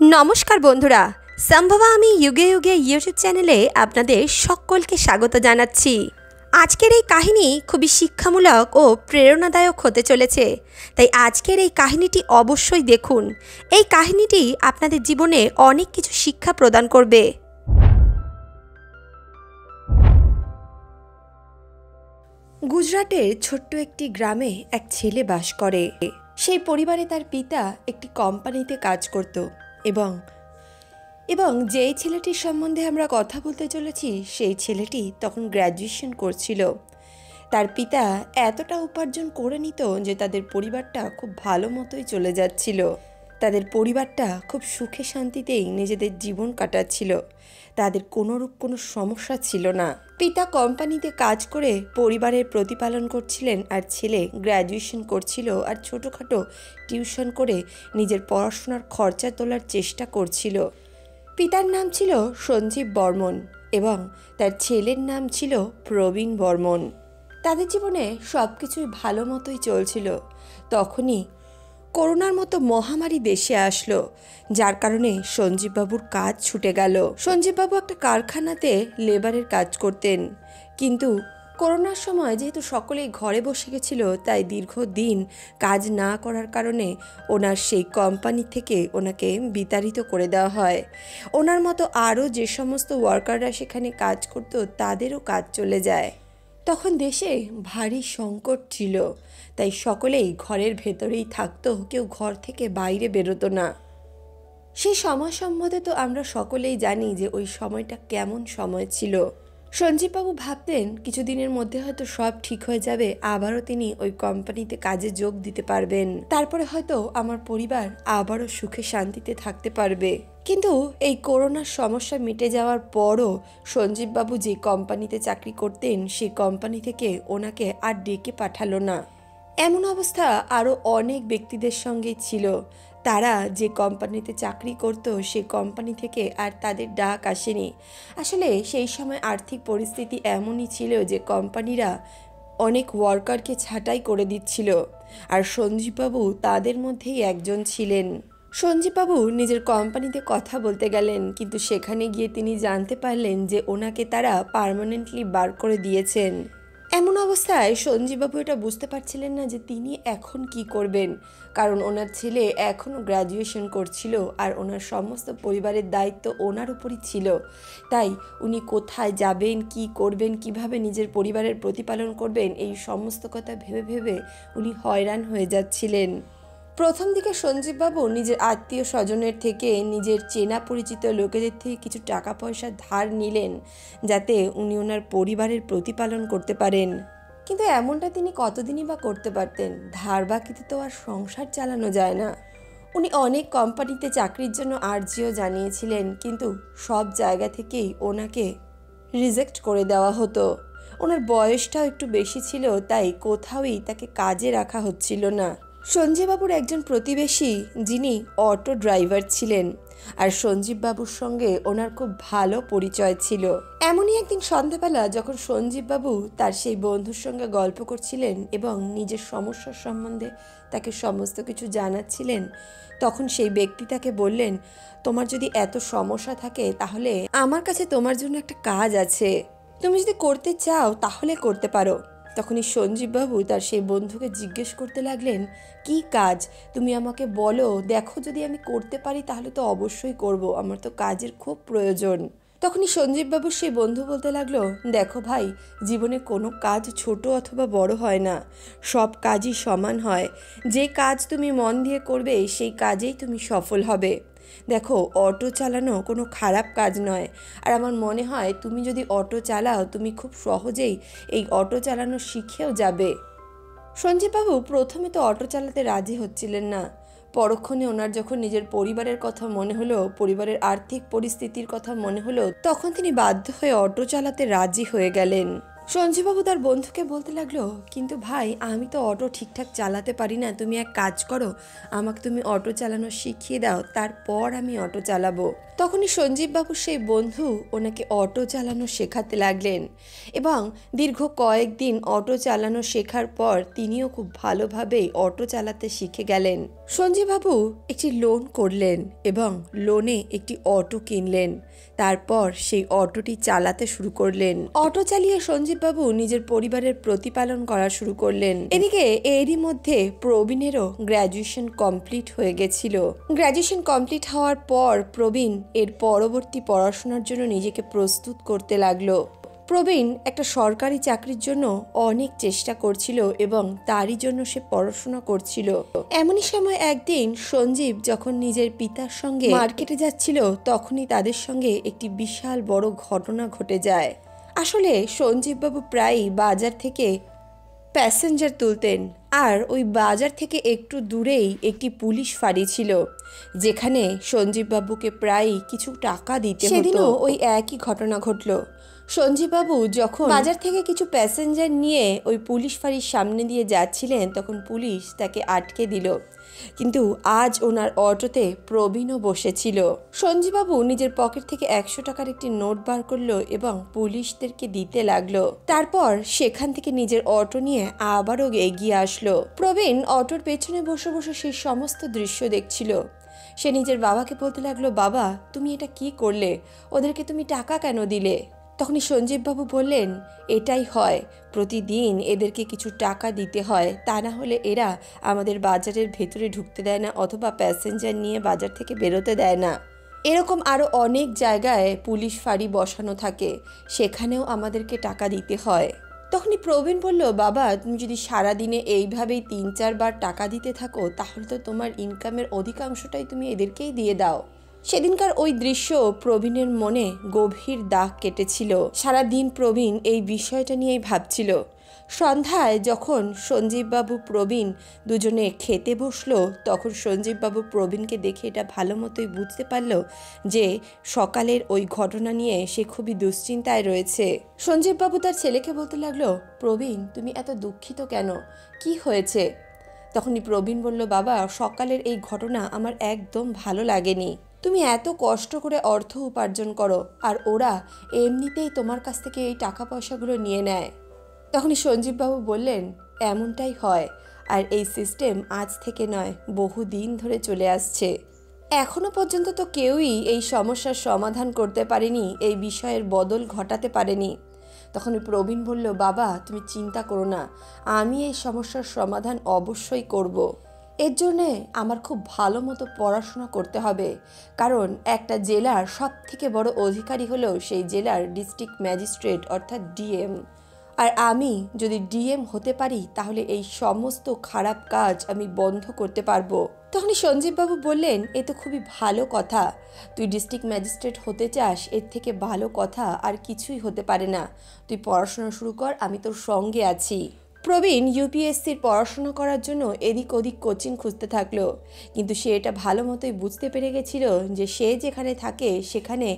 নমস্কার বন্ধুরা, সম্ভবা আমি যুগে যুগে ইউটিউব চ্যানেলে আপনাদের সকলকে স্বাগত জানাচ্ছি। আজকের এই কাহিনী খুবই শিক্ষামূলক ও প্রেরণাদায়ক হতে চলেছে, তাই আজকের এই কাহিনীটি অবশ্যই দেখুন। এই কাহিনীটি আপনাদের জীবনে অনেক কিছু শিক্ষা প্রদান করবে। গুজরাটের ছোট্ট একটি গ্রামে এক ছেলে বাস করে। সেই পরিবারে তার পিতা একটি কোম্পানিতে কাজ করত এবং যেই ছেলেটির সম্বন্ধে আমরা কথা বলতে চলেছি সেই ছেলেটি তখন গ্র্যাজুয়েশন করছিল। তার পিতা এতটা উপার্জন করে নিত যে তাদের পরিবারটা খুব ভালো মতোই চলে যাচ্ছিল। তাদের পরিবারটা খুব সুখে শান্তিতেই নিজেদের জীবন কাটাচ্ছিল। তাদের কোনোরূপ কোনো সমস্যা ছিল না। পিতা কোম্পানিতে কাজ করে পরিবারের প্রতিপালন করছিলেন, আর ছেলে গ্র্যাজুয়েশন করছিল আর ছোটোখাটো টিউশন করে নিজের পড়াশোনার খরচা তোলার চেষ্টা করছিল। পিতার নাম ছিল সঞ্জীব বর্মন এবং তার ছেলের নাম ছিল প্রবীণ বর্মন। তাদের জীবনে সব কিছুই ভালো মতোই চলছিল। তখনই করোনার মতো মহামারী দেশে আসলো, যার কারণে সঞ্জীববাবুর কাজ ছুটে গেল। সঞ্জীববাবু একটা কারখানাতে লেবারের কাজ করতেন, কিন্তু করোনার সময় যেহেতু সকলেই ঘরে বসে গেছিল, তাই দীর্ঘদিন কাজ না করার কারণে ওনার সেই কোম্পানি থেকে ওনাকে বিতাড়িত করে দেওয়া হয়। ওনার মতো আরও যে সমস্ত ওয়ার্কাররা সেখানে কাজ করত তাদেরও কাজ চলে যায়। তখন দেশে ভারী সংকট ছিল, তাই সকলেই ঘরের ভেতরেই থাকতো, কেউ ঘর থেকে বাইরে বেরোতো না। সেই সময় সম্বন্ধে তো আমরা সকলেই জানি যে ওই সময়টা কেমন সময় ছিল। সঞ্জীববাবু ভাবতেন কিছুদিনের মধ্যে হয়তো সব ঠিক হয়ে যাবে, আবারও তিনি ওই কোম্পানিতে কাজে যোগ দিতে পারবেন, তারপরে হয়তো আমার পরিবার আবারও সুখে শান্তিতে থাকতে পারবে। কিন্তু এই করোনার সমস্যা মিটে যাওয়ার পরও সঞ্জীববাবু যে কোম্পানিতে চাকরি করতেন সেই কোম্পানি থেকে ওনাকে আর ডেকে পাঠালো না। এমন অবস্থা আরও অনেক ব্যক্তিদের সঙ্গে ছিল। তারা যে কোম্পানিতে চাকরি করত সেই কোম্পানি থেকে আর তাদের ডাক আসেনি। আসলে সেই সময় আর্থিক পরিস্থিতি এমনই ছিল যে কোম্পানিরা অনেক ওয়ার্কারকে ছাঁটাই করে দিচ্ছিল, আর সঞ্জীববাবু তাদের মধ্যেই একজন ছিলেন। সঞ্জীববাবু নিজের কোম্পানিতে কথা বলতে গেলেন, কিন্তু সেখানে গিয়ে তিনি জানতে পারলেন যে ওনাকে তারা পার্মানেন্টলি বার করে দিয়েছেন। এমন অবস্থায় সঞ্জীববাবু এটা বুঝতে পারছিলেন না যে তিনি এখন কি করবেন, কারণ ওনার ছেলে এখনও গ্র্যাজুয়েশন করছিল আর ওনার সমস্ত পরিবারের দায়িত্ব ওনার উপরই ছিল। তাই উনি কোথায় যাবেন, কি করবেন, কিভাবে নিজের পরিবারের প্রতিপালন করবেন, এই সমস্ত কথা ভেবে ভেবে উনি হয়রান হয়ে যাচ্ছিলেন। প্রথম দিকে সঞ্জীববাবু নিজের আত্মীয় স্বজনের থেকে, নিজের চেনা পরিচিত লোকেদের থেকে কিছু টাকা পয়সা ধার নিলেন, যাতে উনি ওনার পরিবারের প্রতিপালন করতে পারেন। কিন্তু এমনটা তিনি কতদিনই বা করতে পারতেন? ধার বাকিতে তো আর সংসার চালানো যায় না। উনি অনেক কোম্পানিতে চাকরির জন্য আর্জিও জানিয়েছিলেন, কিন্তু সব জায়গা থেকেই ওনাকে রিজেক্ট করে দেওয়া হতো। ওনার বয়সটাও একটু বেশি ছিল, তাই কোথাওই তাকে কাজে রাখা হচ্ছিল না। সঞ্জীববাবুর একজন প্রতিবেশী, যিনি অটো ড্রাইভার ছিলেন, আর সঞ্জীববাবুর সঙ্গে ওনার খুব ভালো পরিচয় ছিল। এমনই একদিন সন্ধ্যাবেলা যখন সঞ্জীববাবু তার সেই বন্ধুর সঙ্গে গল্প করছিলেন এবং নিজের সমস্যার সম্বন্ধে তাকে সমস্ত কিছু জানাচ্ছিলেন, তখন সেই ব্যক্তি তাকে বললেন, তোমার যদি এত সমস্যা থাকে তাহলে আমার কাছে তোমার জন্য একটা কাজ আছে, তুমি যদি করতে চাও তাহলে করতে পারো। তখনই সঞ্জীববাবু তার সেই বন্ধুকে জিজ্ঞেস করতে লাগলেন, কি কাজ তুমি আমাকে বলো, দেখো যদি আমি করতে পারি তাহলে তো অবশ্যই করব, আমার তো কাজের খুব প্রয়োজন। তখনই সঞ্জীববাবুর সেই বন্ধু বলতে লাগলো, দেখো ভাই, জীবনে কোনো কাজ ছোট অথবা বড় হয় না, সব কাজই সমান হয়। যে কাজ তুমি মন দিয়ে করবে সেই কাজেই তুমি সফল হবে। দেখো, অটো চালানো কোনো খারাপ কাজ নয়, আর আমার মনে হয় তুমি যদি অটো চালাও তুমি খুব সহজেই এই অটো চালানো শিখেও যাবে। সঞ্জীববাবু প্রথমে তো অটো চালাতে রাজি হচ্ছিলেন না। পরক্ষণে ওনার যখন নিজের পরিবারের কথা মনে হলো, পরিবারের আর্থিক পরিস্থিতির কথা মনে হলো, তখন তিনি বাধ্য হয়ে অটো চালাতে রাজি হয়ে গেলেন। সঞ্জীববাবু তার বন্ধুকে বলতে লাগলো, কিন্তু ভাই, আমি তো অটো ঠিকঠাক চালাতে পারি না, তুমি এক কাজ করো, আমাকে তুমি অটো চালানো শিখিয়ে দাও, তারপর আমি অটো চালাবো। তখনই সঞ্জীববাবুর সেই বন্ধু ওনাকে অটো চালানো শেখাতে লাগলেন এবং দীর্ঘ কয়েকদিন অটো চালানো শেখার পর তিনিও খুব ভালোভাবেই অটো চালাতে শিখে গেলেন। সঞ্জীববাবু একটি লোন করলেন এবং লোনে একটি অটো কিনলেন। তারপর সেই অটোটি চালাতে শুরু করলেন। অটো চালিয়ে সঞ্জীববাবু নিজের পরিবারের প্রতিপালন করা শুরু করলেন। এদিকে এরই মধ্যে প্রবীণেরও গ্র্যাজুয়েশন কমপ্লিট হয়ে গেছিল। গ্র্যাজুয়েশন কমপ্লিট হওয়ার পর প্রবীণ এর পরবর্তী পড়াশোনার জন্য নিজেকে প্রস্তুত করতে লাগলো। প্রবীণ একটা সরকারি চাকরির জন্য অনেক চেষ্টা করছিল এবং তারই জন্য সে পড়াশোনা করছিল। এমনই সময় একদিন সঞ্জীব যখন নিজের পিতার সঙ্গে মার্কেটে যাচ্ছিল, তখনই তাদের সঙ্গে একটি বিশাল বড় ঘটনা ঘটে যায়। আসলে সঞ্জীববাবু প্রায়ই বাজার থেকে প্যাসেঞ্জার তুলতেন, আর ওই বাজার থেকে একটু দূরেই একটি পুলিশ ফাঁড়ি ছিল, যেখানে সঞ্জীববাবুকে প্রায়ই কিছু টাকা দিতে হতো। সেদিনও ওই একই ঘটনা ঘটল। সঞ্জীববাবু যখন বাজার থেকে কিছু প্যাসেঞ্জার নিয়ে ওই পুলিশ ফাঁড়ির সামনে দিয়ে যাচ্ছিলেন, তখন পুলিশ তাকে আটকে দিল। কিন্তু আজ ওনার অটোতে প্রবীণও বসেছিল। সঞ্জীববাবু নিজের পকেট থেকে 100 টাকার একটি নোট বার করলো এবং পুলিশদেরকে দিতে লাগলো। তারপর সেখান থেকে নিজের অটো নিয়ে আবারও এগিয়ে আসলো। প্রবীণ অটোর পেছনে বসে বসে সেই সমস্ত দৃশ্য দেখছিল। সে নিজের বাবাকে বলতে লাগলো, বাবা তুমি এটা কি করলে, ওদেরকে তুমি টাকা কেন দিলে? তখনই সঞ্জীববাবু বললেন, এটাই হয়, প্রতিদিন এদেরকে কিছু টাকা দিতে হয়, তা না হলে এরা আমাদের বাজারের ভেতরে ঢুকতে দেয় না অথবা প্যাসেঞ্জার নিয়ে বাজার থেকে বেরোতে দেয় না। এরকম আরও অনেক জায়গায় পুলিশ ফাঁড়ি বসানো থাকে, সেখানেও আমাদেরকে টাকা দিতে হয়। তখনই প্রবীণ বলল, বাবা তুমি যদি সারাদিনে এইভাবেই 3-4 বার টাকা দিতে থাকো, তাহলে তো তোমার ইনকামের অধিকাংশটাই তুমি এদেরকেই দিয়ে দাও। সেদিনকার ওই দৃশ্য প্রবীণের মনে গভীর দাগ কেটেছিল। সারাদিন প্রবীণ এই বিষয়টা নিয়েই ভাবছিল। সন্ধ্যায় যখন সঞ্জীববাবু প্রবীণ দুজনে খেতে বসলো, তখন সঞ্জীববাবু প্রবীণকে দেখে এটা ভালো মতোই বুঝতে পারল যে সকালের ওই ঘটনা নিয়ে সে খুবই দুশ্চিন্তায় রয়েছে। সঞ্জীববাবু তার ছেলেকে বলতে লাগলো, প্রবীণ তুমি এত দুঃখিত কেন, কি হয়েছে? তখনই প্রবীণ বলল, বাবা সকালের এই ঘটনা আমার একদম ভালো লাগেনি। তুমি এত কষ্ট করে অর্থ উপার্জন করো, আর ওরা এমনিতেই তোমার কাছ থেকে এই টাকা পয়সাগুলো নিয়ে নেয়। তখনই সঞ্জীববাবু বললেন, এমনটাই হয়, আর এই সিস্টেম আজ থেকে নয়, বহুদিন ধরে চলে আসছে। এখনো পর্যন্ত তো কেউই এই সমস্যার সমাধান করতে পারেনি, এই বিষয়ের বদল ঘটাতে পারেনি। তখনই প্রবীণ বলল, বাবা তুমি চিন্তা করো না, আমি এই সমস্যার সমাধান অবশ্যই করব। এর জন্যে আমার খুব ভালো মতো পড়াশোনা করতে হবে, কারণ একটা জেলার সব থেকে বড় অধিকারী হলো সেই জেলার ডিস্ট্রিক্ট ম্যাজিস্ট্রেট অর্থাৎ ডিএম। আর আমি যদি ডিএম হতে পারি, তাহলে এই সমস্ত খারাপ কাজ আমি বন্ধ করতে পারবো। তখনই সঞ্জীববাবু বললেন, এ তো খুবই ভালো কথা, তুই ডিস্ট্রিক্ট ম্যাজিস্ট্রেট হতে চাস, এর থেকে ভালো কথা আর কিছুই হতে পারে না। তুই পড়াশোনা শুরু কর, আমি তোর সঙ্গে আছি। প্রবীণ ইউপিএসসির পড়াশোনা করার জন্য এদিক ওদিক কোচিং খুঁজতে থাকলো, কিন্তু সে এটা ভালো মতোই বুঝতে পেরে গেছিল যে সে যেখানে থাকে সেখানে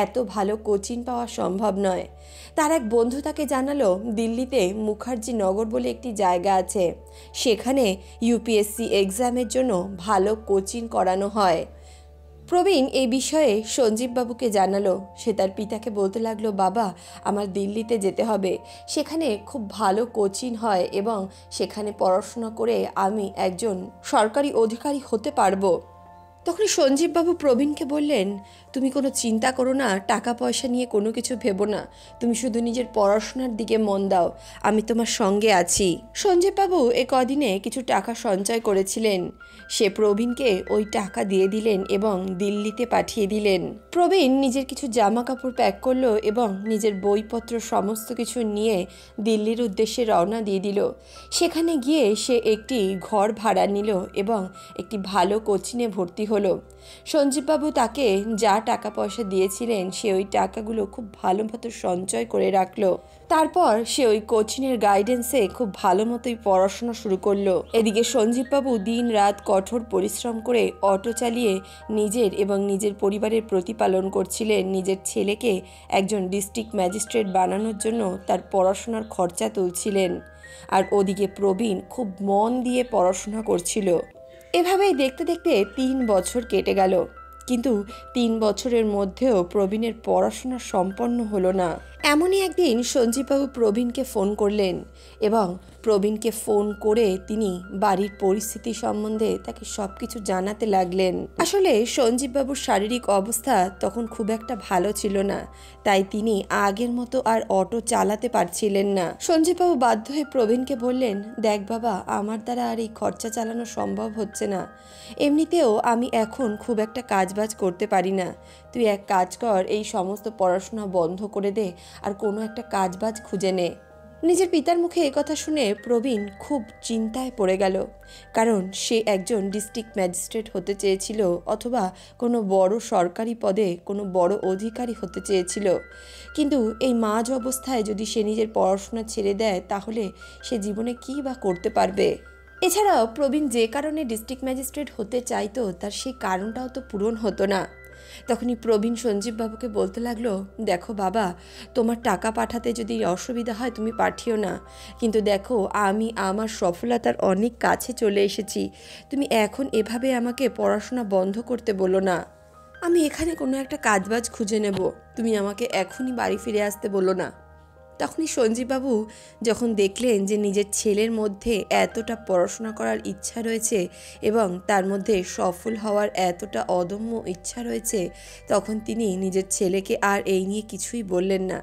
এত ভালো কোচিং পাওয়া সম্ভব নয়। তার এক বন্ধু তাকে জানালো, দিল্লিতে মুখার্জি নগর বলে একটি জায়গা আছে, সেখানে ইউপিএসসি এক্সামের জন্য ভালো কোচিং করানো হয়। প্রবীণ এই বিষয়ে সঞ্জীববাবুকে জানালো। সে তার পিতাকে বলতে লাগলো, বাবা আমার দিল্লিতে যেতে হবে, সেখানে খুব ভালো কোচিং হয় এবং সেখানে পড়াশোনা করে আমি একজন সরকারি অধিকারী হতে পারবো। তখন সঞ্জীববাবু প্রবীণকে বললেন, তুমি কোনো চিন্তা করো না, টাকা পয়সা নিয়ে কোনো কিছু ভেবো না, তুমি শুধু নিজের পড়াশোনার দিকে মন দাও, আমি তোমার সঙ্গে আছি। সঞ্জীববাবু এ কদিনে কিছু টাকা সঞ্চয় করেছিলেন, সে প্রবীণকে ওই টাকা দিয়ে দিলেন এবং দিল্লিতে পাঠিয়ে দিলেন। প্রবীণ নিজের কিছু জামা কাপড় প্যাক করলো এবং নিজের বইপত্র সমস্ত কিছু নিয়ে দিল্লির উদ্দেশ্যে রওনা দিয়ে দিল। সেখানে গিয়ে সে একটি ঘর ভাড়া নিল এবং একটি ভালো কোচিংয়ে ভর্তি হলো। সঞ্জীববাবু তাকে যা টাকা পয়সা দিয়েছিলেন সে ওই টাকাগুলো খুব ভালো মতো সঞ্চয় করে রাখলো। তারপর সে ওই কোচিংয়ের গাইডেন্সে খুব ভালো মতোই পড়াশোনা শুরু করলো। এদিকে সঞ্জীববাবু দিন রাত কঠোর পরিশ্রম করে অটো চালিয়ে নিজের এবং নিজের পরিবারের প্রতিপালন করছিলেন। নিজের ছেলেকে একজন ডিস্ট্রিক্ট ম্যাজিস্ট্রেট বানানোর জন্য তার পড়াশোনার খরচা তুলছিলেন, আর ওদিকে প্রবীণ খুব মন দিয়ে পড়াশোনা করছিল। এভাবেই দেখতে দেখতে 3 বছর কেটে গেল, কিন্তু 3 বছরের মধ্যেও প্রবীণের পড়াশোনা সম্পন্ন হলো না। এমনই একদিন সঞ্জীববাবু প্রবীণকে ফোন করলেন এবং প্রবীণকে ফোন করে তিনি বাড়ির পরিস্থিতি সম্বন্ধে তাকে সব কিছু জানাতে লাগলেন। আসলে সঞ্জীববাবুর শারীরিক অবস্থা তখন খুব একটা ভালো ছিল না, তাই তিনি আগের মতো আর অটো চালাতে পারছিলেন না। সঞ্জীববাবু বাধ্য হয়ে প্রবীণকে বললেন, দেখ বাবা, আমার দ্বারা আর এই খরচা চালানো সম্ভব হচ্ছে না। এমনিতেও আমি এখন খুব একটা কাজবাজ করতে পারি না। তুই এক কাজ কর, এই সমস্ত পড়াশোনা বন্ধ করে দে আর কোনো একটা কাজবাজ খুঁজে নে। নিজের পিতার মুখে কথা শুনে প্রবীণ খুব চিন্তায় পড়ে গেল, কারণ সে একজন ডিস্ট্রিক্ট ম্যাজিস্ট্রেট হতে চেয়েছিল অথবা কোনো বড় সরকারি পদে কোনো বড় অধিকারী হতে চেয়েছিল। কিন্তু এই মাঝ অবস্থায় যদি সে নিজের পড়াশোনা ছেড়ে দেয় তাহলে সে জীবনে কী বা করতে পারবে। এছাড়াও প্রবীণ যে কারণে ডিস্ট্রিক্ট ম্যাজিস্ট্রেট হতে চাইতো তার সেই কারণটাও তো পূরণ হতো না। তখনই প্রবীণ সঞ্জীববাবুকে বলতে লাগলো, দেখো বাবা, তোমার টাকা পাঠাতে যদি অসুবিধা হয় তুমি পাঠিও না, কিন্তু দেখো আমি আমার সফলতার অনেক কাছে চলে এসেছি। তুমি এখন এভাবে আমাকে পড়াশোনা বন্ধ করতে বলো না। আমি এখানে কোনো একটা কাজবাজ খুঁজে নেব, তুমি আমাকে এখনই বাড়ি ফিরে আসতে বলো না। তখনই সঞ্জীববাবু যখন দেখলেন যে নিজের ছেলের মধ্যে এতটা পড়াশোনা করার ইচ্ছা রয়েছে এবং তার মধ্যে সফল হওয়ার এতটা অদম্য ইচ্ছা রয়েছে, তখন তিনি নিজের ছেলেকে আর এই নিয়ে কিছুই বললেন না।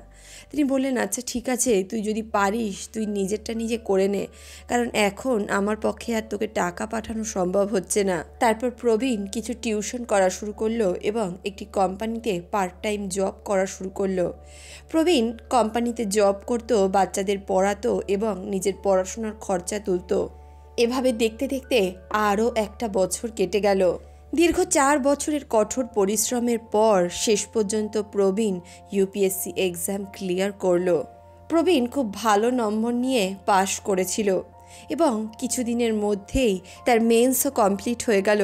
তিনি বললেন, আচ্ছা ঠিক আছে, তুই যদি পারিস তুই নিজেরটা নিজে করে নে, কারণ এখন আমার পক্ষে আর তোকে টাকা পাঠানো সম্ভব হচ্ছে না। তারপর প্রবীণ কিছু টিউশন করা শুরু করলো এবং একটি কোম্পানিতে পার্ট টাইম জব করা শুরু করলো। প্রবীণ কোম্পানিতে জব করতো, বাচ্চাদের পড়াতো এবং নিজের পড়াশোনার খরচা তুলতো। এভাবে দেখতে দেখতে আরও একটা বছর কেটে গেল। দীর্ঘ 4 বছরের কঠোর পরিশ্রমের পর শেষ পর্যন্ত প্রবীণ ইউপিএসসি এক্সাম ক্লিয়ার করলো। প্রবীণ খুব ভালো নম্বর নিয়ে পাশ করেছিল এবং কিছুদিনের মধ্যেই তার মেন্সও কমপ্লিট হয়ে গেল।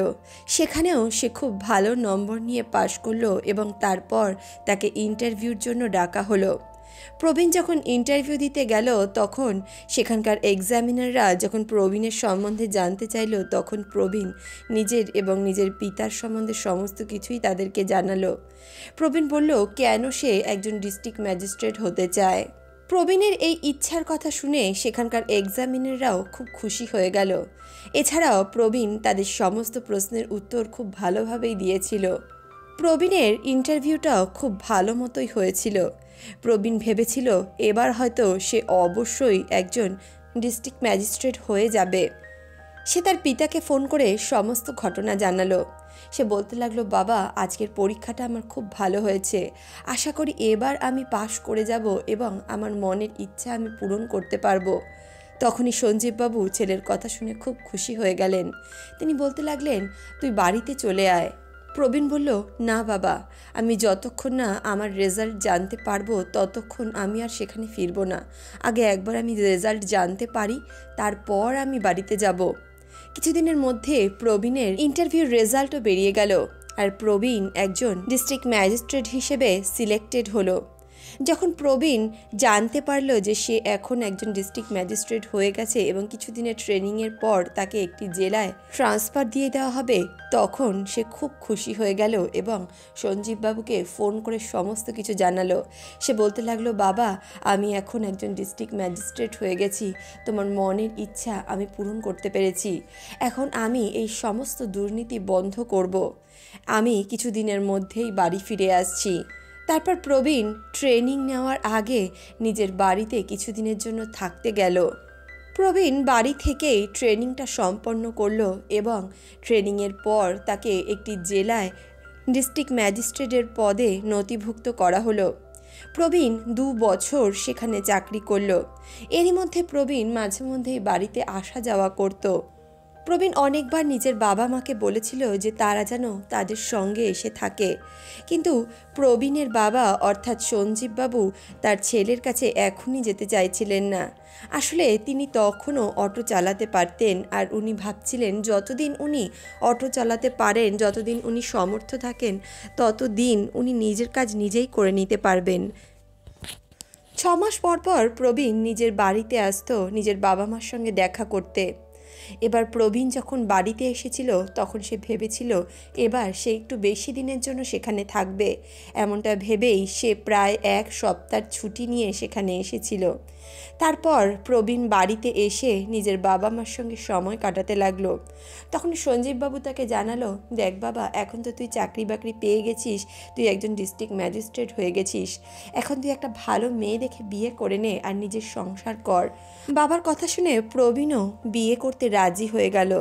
সেখানেও সে খুব ভালো নম্বর নিয়ে পাশ করলো এবং তারপর তাকে ইন্টারভিউর জন্য ডাকা হলো। প্রবীণ যখন ইন্টারভিউ দিতে গেল তখন সেখানকার এক্সামিনাররা যখন প্রবীণের সম্বন্ধে জানতে চাইল তখন প্রবীণ নিজের এবং নিজের পিতার সম্বন্ধে সমস্ত কিছুই তাদেরকে জানালো। প্রবীণ বলল কেন সে একজন ডিস্ট্রিক্ট ম্যাজিস্ট্রেট হতে চায়। প্রবীণের এই ইচ্ছার কথা শুনে সেখানকার এক্সামিনাররাও খুব খুশি হয়ে গেল। এছাড়াও প্রবীণ তাদের সমস্ত প্রশ্নের উত্তর খুব ভালোভাবেই দিয়েছিল। প্রবীণের ইন্টারভিউটাও খুব ভালো মতোই হয়েছিল। প্রবীণ ভেবেছিল এবার হয়তো সে অবশ্যই একজন ডিস্ট্রিক্ট ম্যাজিস্ট্রেট হয়ে যাবে। সে তার পিতাকে ফোন করে সমস্ত ঘটনা জানালো। সে বলতে লাগলো, বাবা, আজকের পরীক্ষাটা আমার খুব ভালো হয়েছে, আশা করি এবার আমি পাশ করে যাব এবং আমার মনের ইচ্ছা আমি পূরণ করতে পারবো। তখনই সঞ্জীববাবু ছেলের কথা শুনে খুব খুশি হয়ে গেলেন। তিনি বলতে লাগলেন, তুই বাড়িতে চলে আয়। প্রবীণ বলল, না বাবা, আমি যতক্ষণ না আমার রেজাল্ট জানতে পারবো ততক্ষণ আমি আর সেখানে ফিরবো না। আগে একবার আমি রেজাল্ট জানতে পারি, তারপর আমি বাড়িতে যাব। কিছুদিনের মধ্যে প্রবীণের ইন্টারভিউর রেজাল্টও বেরিয়ে গেল আর প্রবীণ একজন ডিস্ট্রিক্ট ম্যাজিস্ট্রেট হিসেবে সিলেক্টেড হলো। যখন প্রবীণ জানতে পারলো যে সে এখন একজন ডিস্ট্রিক্ট ম্যাজিস্ট্রেট হয়ে গেছে এবং কিছুদিনের ট্রেনিংয়ের পর তাকে একটি জেলায় ট্রান্সফার দিয়ে দেওয়া হবে, তখন সে খুব খুশি হয়ে গেল এবং সঞ্জীববাবুকে ফোন করে সমস্ত কিছু জানালো। সে বলতে লাগলো, বাবা, আমি এখন একজন ডিস্ট্রিক্ট ম্যাজিস্ট্রেট হয়ে গেছি, তোমার মনের ইচ্ছা আমি পূরণ করতে পেরেছি। এখন আমি এই সমস্ত দুর্নীতি বন্ধ করব। আমি কিছুদিনের মধ্যেই বাড়ি ফিরে আসছি। তারপর প্রবীণ ট্রেনিং নেওয়ার আগে নিজের বাড়িতে কিছুদিনের জন্য থাকতে গেল। প্রবীণ বাড়ি থেকেই ট্রেনিংটা সম্পন্ন করলো এবং ট্রেনিংয়ের পর তাকে একটি জেলায় ডিস্ট্রিক্ট ম্যাজিস্ট্রেটের পদে নথিভুক্ত করা হলো। প্রবীণ 2 বছর সেখানে চাকরি করলো। এরই মধ্যে প্রবীণ মাঝে মধ্যেই বাড়িতে আসা যাওয়া করত। প্রবীণ অনেকবার নিজের বাবা মাকে বলেছিল যে তারা যেন তাদের সঙ্গে এসে থাকে, কিন্তু প্রবীণের বাবা অর্থাৎ সঞ্জীববাবু তার ছেলের কাছে এখনই যেতে চাইছিলেন না। আসলে তিনি তখনও অটো চালাতে পারতেন আর উনি ভাবছিলেন যতদিন উনি অটো চালাতে পারেন, যতদিন উনি সমর্থ থাকেন, ততদিন উনি নিজের কাজ নিজেই করে নিতে পারবেন। 6 মাস পর পর প্রবীণ নিজের বাড়িতে আসতো নিজের বাবা মার সঙ্গে দেখা করতে। এবার প্রবীণ যখন বাড়িতে এসেছিল তখন সে ভেবেছিল এবার সে একটু বেশি দিনের জন্য সেখানে থাকবে। এমনটা ভেবেই সে প্রায় 1 সপ্তাহ ছুটি নিয়ে সেখানে এসেছিল। তারপর প্রবীণ বাড়িতে এসে নিজের বাবা মার সঙ্গে সময় কাটাতে লাগলো। তখন সঞ্জীববাবু তাকে জানালো, দেখ বাবা, এখন তো তুই চাকরি বাকরি পেয়ে গেছিস, তুই একজন ডিস্ট্রিক্ট ম্যাজিস্ট্রেট হয়ে গেছিস, এখন তুই একটা ভালো মেয়ে দেখে বিয়ে করে নে আর নিজের সংসার কর। বাবার কথা শুনে প্রবীণও বিয়ে করতে রাজি হয়ে গেল।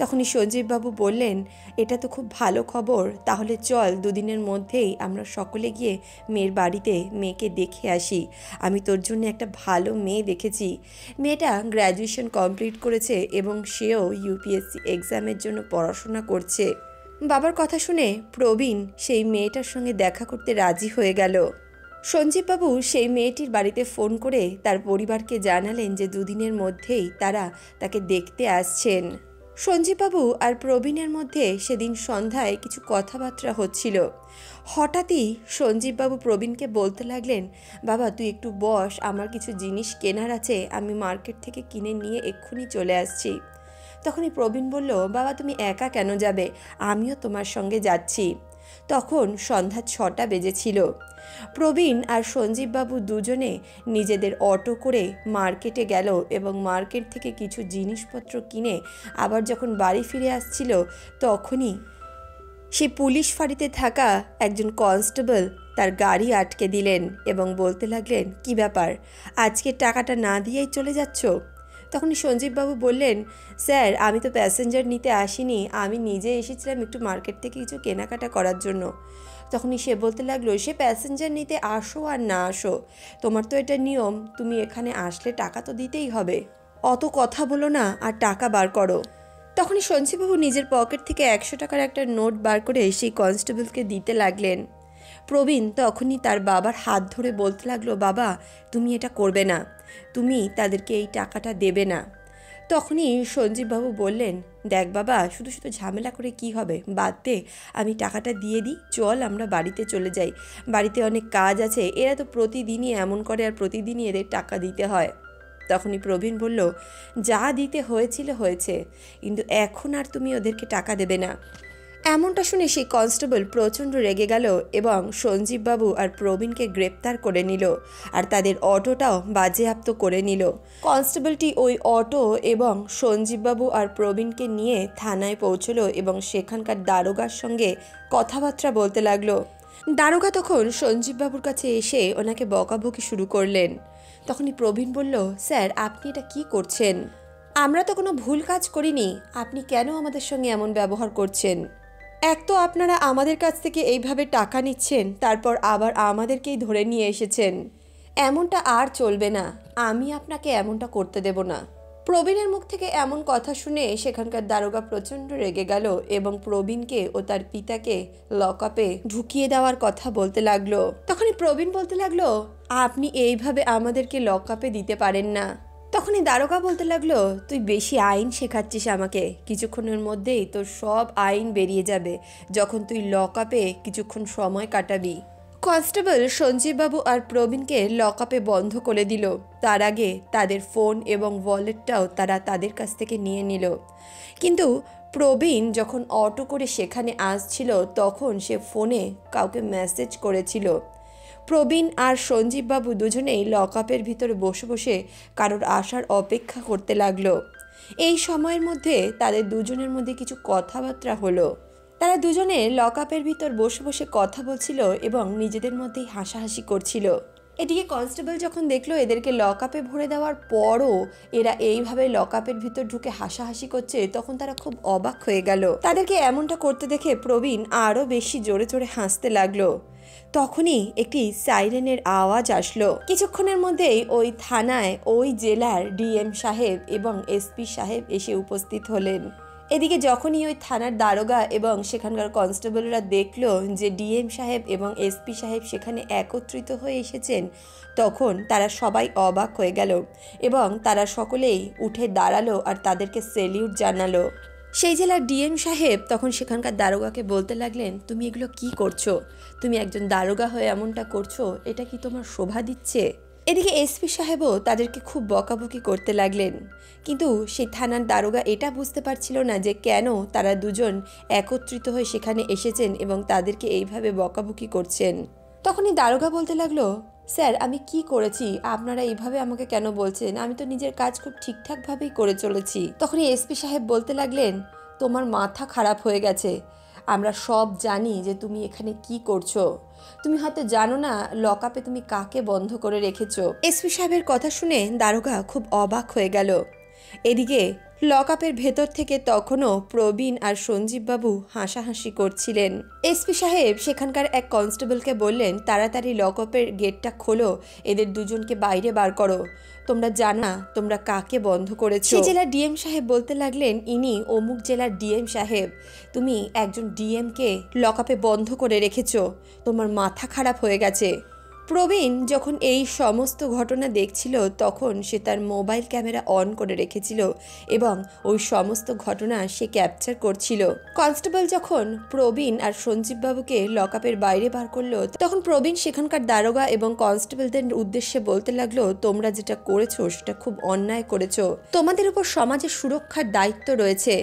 তখনই সঞ্জীববাবু বললেন, এটা তো খুব ভালো খবর, তাহলে চল 2 দিনের মধ্যেই আমরা সকলে গিয়ে মেয়ের বাড়িতে মেয়েকে দেখে আসি। আমি তোর জন্য একটা ভালো মেয়ে দেখেছি। মেয়েটা গ্র্যাজুয়েশন কমপ্লিট করেছে এবং সেও ইউপিএসসি এক্সামের জন্য পড়াশোনা করছে। বাবার কথা শুনে প্রবীণ সেই মেয়েটার সঙ্গে দেখা করতে রাজি হয়ে গেল। সঞ্জীববাবু সেই মেয়েটির বাড়িতে ফোন করে তার পরিবারকে জানালেন যে 2 দিনের মধ্যেই তারা তাকে দেখতে আসছেন। সঞ্জীববাবু আর প্রবীণের মধ্যে সেদিন সন্ধ্যায় কিছু কথাবার্তা হচ্ছিল। হঠাৎই সঞ্জীববাবু প্রবীণকে বলতে লাগলেন, বাবা তুই একটু বস, আমার কিছু জিনিস কেনার আছে, আমি মার্কেট থেকে কিনে নিয়ে এক্ষুনি চলে আসছি। তখনই প্রবীণ বলল, বাবা তুমি একা কেন যাবে, আমিও তোমার সঙ্গে যাচ্ছি। তখন সন্ধ্যা 6টা বেজেছিল। প্রবীণ আর সঞ্জীববাবু দুজনে নিজেদের অটো করে মার্কেটে গেল এবং মার্কেট থেকে কিছু জিনিসপত্র কিনে আবার যখন বাড়ি ফিরে আসছিল তখনই সেই পুলিশ ফাঁড়িতে থাকা একজন কনস্টেবল তার গাড়ি আটকে দিলেন এবং বলতে লাগলেন, কি ব্যাপার, আজকে টাকাটা না দিয়েই চলে যাচ্ছ? তখনই সঞ্জীববাবু বললেন, স্যার আমি তো প্যাসেঞ্জার নিতে আসিনি, আমি নিজে এসেছিলাম একটু মার্কেট থেকে কিছু কেনাকাটা করার জন্য। তখনই সে বলতে লাগলো, সে প্যাসেঞ্জার নিতে আসো আর না আসো, তোমার তো এটা নিয়ম, তুমি এখানে আসলে টাকা তো দিতেই হবে, অত কথা বলো না আর টাকা বার করো। তখনই সঞ্জীববাবু নিজের পকেট থেকে 100 টাকার একটা নোট বার করে সেই কনস্টেবলকে দিতে লাগলেন। প্রবীণ তখনই তার বাবার হাত ধরে বলতে লাগলো, বাবা তুমি এটা করবে না, তুমি তাদেরকে এই টাকাটা দেবে না। তখনই সঞ্জীববাবু বললেন, দেখ বাবা শুধু শুধু ঝামেলা করে কি হবে, বাদ দে, আমি টাকাটা দিয়ে দিই, চল আমরা বাড়িতে চলে যাই, বাড়িতে অনেক কাজ আছে, এরা তো প্রতিদিনই এমন করে আর প্রতিদিনই এদের টাকা দিতে হয়। তখনই প্রবীণ বলল, যা দিতে হয়েছিল হয়েছে, কিন্তু এখন আর তুমি ওদেরকে টাকা দেবে না। এমনটা শুনে সেই কনস্টেবল প্রচণ্ড রেগে গেল এবং সঞ্জীববাবু আর প্রবীণকে গ্রেপ্তার করে নিল আর তাদের অটোটাও বাজেয়াপ্ত করে নিল। কনস্টেবলটি ওই অটো এবং সঞ্জীববাবু আর প্রবীণকে নিয়ে থানায় পৌঁছলো এবং সেখানকার দারোগার সঙ্গে কথাবার্তা বলতে লাগলো। দারোগা তখন সঞ্জীববাবুর কাছে এসে ওনাকে বকাবকি শুরু করলেন। তখনই প্রবীণ বলল, স্যার আপনি এটা কি করছেন? আমরা তো কোনো ভুল কাজ করিনি, আপনি কেন আমাদের সঙ্গে এমন ব্যবহার করছেন? এক তো আপনারা আমাদের কাছ থেকে এইভাবে টাকা নিচ্ছেন, তারপর আবার আমাদেরকেই ধরে নিয়ে এসেছেন, এমনটা আর চলবে না, আমি আপনাকে এমনটা করতে দেব না। প্রবীণের মুখ থেকে এমন কথা শুনে সেখানকার দারোগা প্রচণ্ড রেগে গেল এবং প্রবীণকে ও তার পিতাকে লকআপে ঢুকিয়ে দেওয়ার কথা বলতে লাগলো। তখনই প্রবীণ বলতে লাগলো, আপনি এইভাবে আমাদেরকে লকআপে দিতে পারেন না। তখনই দারোগা বলতে লাগলো, তুই বেশি আইন শেখাচ্ছিস আমাকে, কিছুক্ষণের মধ্যেই তোর সব আইন বেরিয়ে যাবে যখন তুই লকআপে কিছুক্ষণ সময় কাটাবি। কনস্টেবল সঞ্জীববাবু আর প্রবীণকে লকআপে বন্ধ করে দিল। তার আগে তাদের ফোন এবং ওয়ালেটটাও তারা তাদের কাছ থেকে নিয়ে নিল। কিন্তু প্রবীণ যখন অটো করে সেখানে আসছিল তখন সে ফোনে কাউকে মেসেজ করেছিল। প্রবীণ আর সঞ্জীববাবু দুজনেই লকআপের ভিতরে বসে বসে কারোর আসার অপেক্ষা করতে লাগলো। এই সময়ের মধ্যে তাদের দুজনের মধ্যে কিছু কথাবার্তা হলো। তারা দুজনে লকআপের ভিতর বসে বসে কথা বলছিল এবং নিজেদের মধ্যেই হাসাহাসি করছিল। এদিকে কনস্টেবল যখন দেখলো এদেরকে লকআপে ভরে দেওয়ার পরও এরা এইভাবে লকআপের ভিতর ঢুকে হাসাহাসি করছে, তখন তারা খুব অবাক হয়ে গেল। তাদেরকে এমনটা করতে দেখে প্রবীণ আরও বেশি জোরে জোরে হাসতে লাগলো। তখনই একটি সাইরেনের আওয়াজ আসলো। কিছুক্ষণের মধ্যেই ওই থানায় ওই জেলার ডিএম সাহেব এবং এসপি সাহেব এসে উপস্থিত হলেন। এদিকে যখনই ওই থানার দারোগা এবং সেখানকার কনস্টেবলরা দেখলো যে ডিএম সাহেব এবং এসপি সাহেব সেখানে একত্রিত হয়ে এসেছেন, তখন তারা সবাই অবাক হয়ে গেল এবং তারা সকলেই উঠে দাঁড়ালো আর তাদেরকে সেলিউট জানালো। সেই জেলার ডিএম সাহেব তখন সেখানকার দারোগাকে বলতে লাগলেন, তুমি এগুলো কি করছো? তুমি একজন দারোগা হয়ে এমনটা করছো, এটা কি তোমার শোভা দিচ্ছে? এদিকে এসপি সাহেবও তাদেরকে খুব বকাবকি করতে লাগলেন, কিন্তু সেই থানার দারোগা এটা বুঝতে পারছিল না যে কেন তারা দুজন একত্রিত হয়ে সেখানে এসেছেন এবং তাদেরকে এইভাবে বকাবকি করছেন। তখনই দারোগা বলতে লাগলো, স্যার আমি কি করেছি, আপনারা এইভাবে আমাকে কেন বলছেন? আমি তো নিজের কাজ খুব ঠিকঠাকভাবেই করে চলেছি। তখনই এসপি সাহেব বলতে লাগলেন, তোমার মাথা খারাপ হয়ে গেছে, আমরা সব জানি যে তুমি এখানে কি করছো। তুমি হয়তো জানো না লকআপে তুমি কাকে বন্ধ করে রেখেছো। এসপি সাহেবের কথা শুনে দারোগা খুব অবাক হয়ে গেল। এদিকে লকআপের ভেতর থেকে তখনও প্রবীণ আর সঞ্জীববাবু হাসাহাসি করছিলেন। এসপি সাহেব সেখানকার এক কনস্টেবলকে বললেন, তাড়াতাড়ি লকআপের গেটটা খোলো, এদের দুজনকে বাইরে বার করো, তোমরা জানা তোমরা কাকে বন্ধ করেছো। সেই জেলার ডিএম সাহেব বলতে লাগলেন, ইনি অমুক জেলার ডিএম সাহেব, তুমি একজন ডিএমকে লকআপে বন্ধ করে রেখেছো, তোমার মাথা খারাপ হয়ে গেছে। প্রবীণ যখন এই সমস্ত ঘটনা দেখছিল তখন সে তার মোবাইল ক্যামেরা অন করে রেখেছিল এবং ওই সমস্ত ঘটনা সে ক্যাপচার করছিল। কনস্টেবল যখন প্রবীণ আর সঞ্জীববাবুকে লকআপের বাইরে বার করলো তখন প্রবীণ সেখানকার দারোগা এবং কনস্টেবলদের উদ্দেশ্যে বলতে লাগলো, তোমরা যেটা করেছো সেটা খুব অন্যায় করেছো, তোমাদের উপর সমাজের সুরক্ষার দায়িত্ব রয়েছে,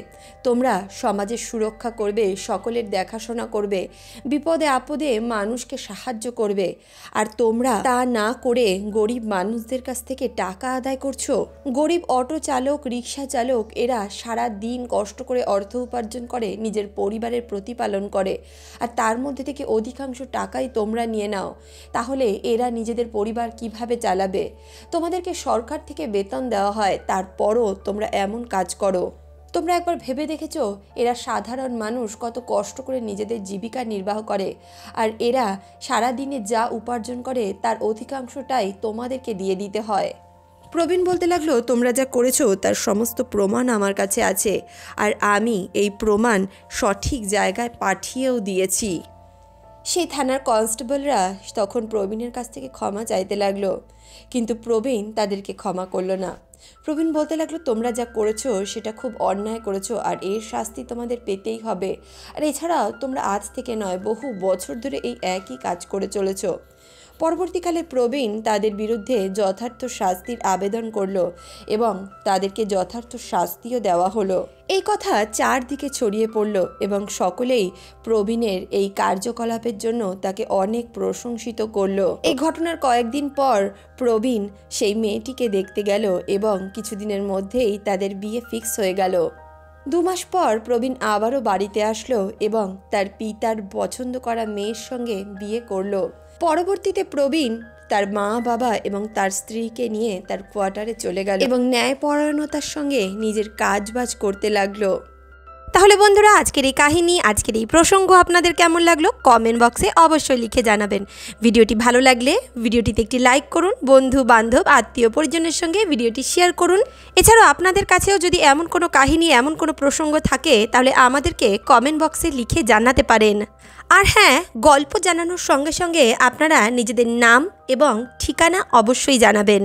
তোমরা সমাজের সুরক্ষা করবে, সকলের দেখাশোনা করবে, বিপদে আপদে মানুষকে সাহায্য করবে, আর তোমরা তা না করে গরিব মানুষদের কাছ থেকে টাকা আদায় করছো। গরিব অটো চালক, রিক্সা চালক এরা সারা দিন কষ্ট করে অর্থ উপার্জন করে, নিজের পরিবারের প্রতিপালন করে, আর তার মধ্যে থেকে অধিকাংশ টাকাই তোমরা নিয়ে নাও, তাহলে এরা নিজেদের পরিবার কিভাবে চালাবে? তোমাদেরকে সরকার থেকে বেতন দেওয়া হয়, তারপরও তোমরা এমন কাজ করো। তোমরা একবার ভেবে দেখেছো এরা সাধারণ মানুষ কত কষ্ট করে নিজেদের জীবিকা নির্বাহ করে, আর এরা সারাদিনে যা উপার্জন করে তার অধিকাংশটাই তোমাদেরকে দিয়ে দিতে হয়। প্রবীণ বলতে লাগলো, তোমরা যা করেছো তার সমস্ত প্রমাণ আমার কাছে আছে, আর আমি এই প্রমাণ সঠিক জায়গায় পাঠিয়েও দিয়েছি। সেই থানার কনস্টেবলরা তখন প্রবীণের কাছ থেকে ক্ষমা চাইতে লাগলো, কিন্তু প্রবীণ তাদেরকে ক্ষমা করলো না। প্রবীণ বলতে লাগলো, তোমরা যা করেছো সেটা খুব অন্যায় করেছো, আর এর শাস্তি তোমাদের পেতেই হবে। আর এছাড়াও তোমরা আজ থেকে নয়, বহু বছর ধরে এই একই কাজ করে চলেছো। পরবর্তীকালে প্রবীণ তাদের বিরুদ্ধে যথার্থ শাস্তির আবেদন করলো এবং তাদেরকে যথার্থ শাস্তিও দেওয়া হলো। এই কথা চারদিকে ছড়িয়ে পড়ল এবং সকলেই প্রবীণের এই কার্যকলাপের জন্য তাকে অনেক প্রশংসিত করলো। এই ঘটনার কয়েকদিন পর প্রবীণ সেই মেয়েটিকে দেখতে গেল এবং কিছুদিনের মধ্যেই তাদের বিয়ে ফিক্স হয়ে গেল। 2 মাস পর প্রবীণ আবারও বাড়িতে আসলো এবং তার পিতার পছন্দ করা মেয়ের সঙ্গে বিয়ে করলো। পরবর্তীতে প্রবীণ তার মা বাবা এবং তার স্ত্রীকে নিয়ে তার কোয়ার্টারে চলে গেল এবং ন্যায়পরায়ণতার সঙ্গে নিজের কাজবাজ করতে লাগলো। তাহলে বন্ধুরা, আজকের এই কাহিনী, আজকের এই প্রসঙ্গ আপনাদের কেমন লাগলো কমেন্ট বক্সে অবশ্যই লিখে জানাবেন। ভিডিওটি ভালো লাগলে ভিডিওটিতে একটি লাইক করুন, বন্ধু বান্ধব আত্মীয় পরিজনের সঙ্গে ভিডিওটি শেয়ার করুন। এছাড়াও আপনাদের কাছেও যদি এমন কোনো কাহিনী, এমন কোনো প্রসঙ্গ থাকে তাহলে আমাদেরকে কমেন্ট বক্সে লিখে জানাতে পারেন। আর হ্যাঁ, গল্প জানানোর সঙ্গে সঙ্গে আপনারা নিজেদের নাম এবং ঠিকানা অবশ্যই জানাবেন।